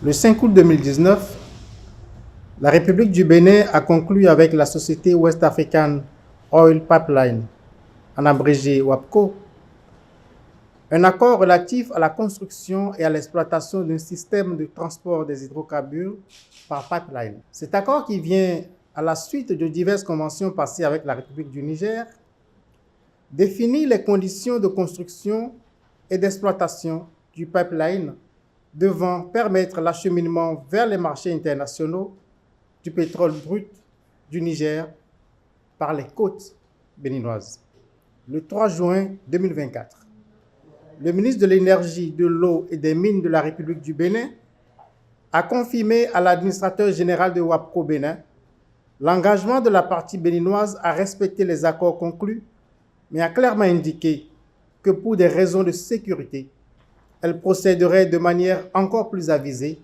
Le 5 août 2019, la République du Bénin a conclu avec la société West African Oil Pipeline, en abrégé WAPCO, un accord relatif à la construction et à l'exploitation d'un système de transport des hydrocarbures par pipeline. Cet accord, qui vient à la suite de diverses conventions passées avec la République du Niger, définit les conditions de construction et d'exploitation du pipeline devant permettre l'acheminement vers les marchés internationaux du pétrole brut du Niger par les côtes béninoises. Le 3 juin 2024, le ministre de l'Énergie, de l'Eau et des Mines de la République du Bénin a confirmé à l'administrateur général de WAPCO Bénin l'engagement de la partie béninoise à respecter les accords conclus, mais a clairement indiqué que pour des raisons de sécurité, elle procéderait de manière encore plus avisée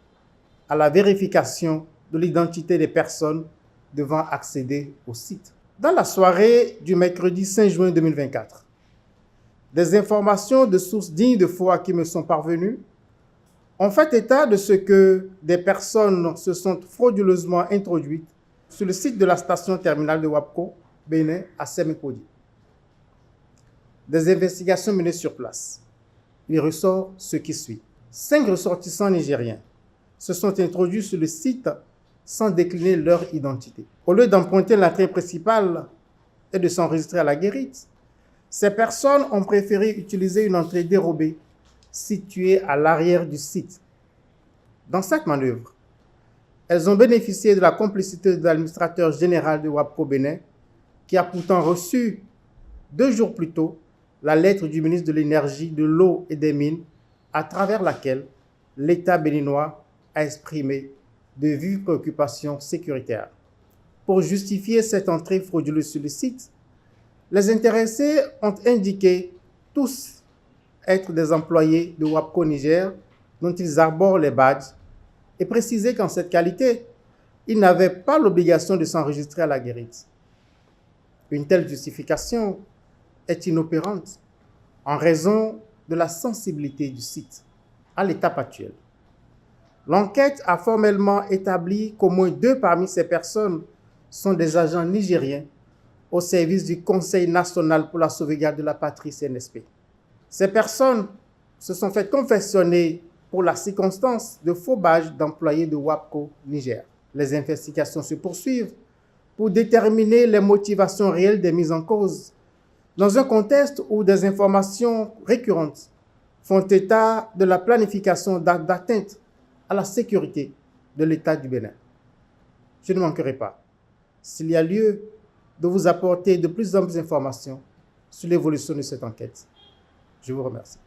à la vérification de l'identité des personnes devant accéder au site. Dans la soirée du mercredi 5 juin 2024, des informations de sources dignes de foi qui me sont parvenues ont fait état de ce que des personnes se sont frauduleusement introduites sur le site de la station terminale de WAPCO Bénin à Sémékodi. Des investigations menées sur place. Il ressort ce qui suit. 5 ressortissants nigériens se sont introduits sur le site sans décliner leur identité. Au lieu d'emprunter l'entrée principale et de s'enregistrer à la guérite, ces personnes ont préféré utiliser une entrée dérobée située à l'arrière du site. Dans cette manœuvre, elles ont bénéficié de la complicité de l'administrateur général de WAPCO Bénin, qui a pourtant reçu 2 jours plus tôt la lettre du ministre de l'Énergie, de l'Eau et des Mines, à travers laquelle l'État béninois a exprimé de vives préoccupations sécuritaires. Pour justifier cette entrée frauduleuse sur le site, les intéressés ont indiqué tous être des employés de WAPCO Niger dont ils arborent les badges et précisé qu'en cette qualité, ils n'avaient pas l'obligation de s'enregistrer à la guérite. Une telle justification est inopérante en raison de la sensibilité du site. À l'étape actuelle, l'enquête a formellement établi qu'au moins 2 parmi ces personnes sont des agents nigériens au service du Conseil national pour la sauvegarde de la patrie CNSP. Ces personnes se sont fait confectionner pour la circonstance de faux badges d'employés de WAPCO Niger. Les investigations se poursuivent pour déterminer les motivations réelles des mises en cause, dans un contexte où des informations récurrentes font état de la planification d'actes d'atteinte à la sécurité de l'État du Bénin. Je ne manquerai pas, s'il y a lieu, de vous apporter de plus amples informations sur l'évolution de cette enquête. Je vous remercie.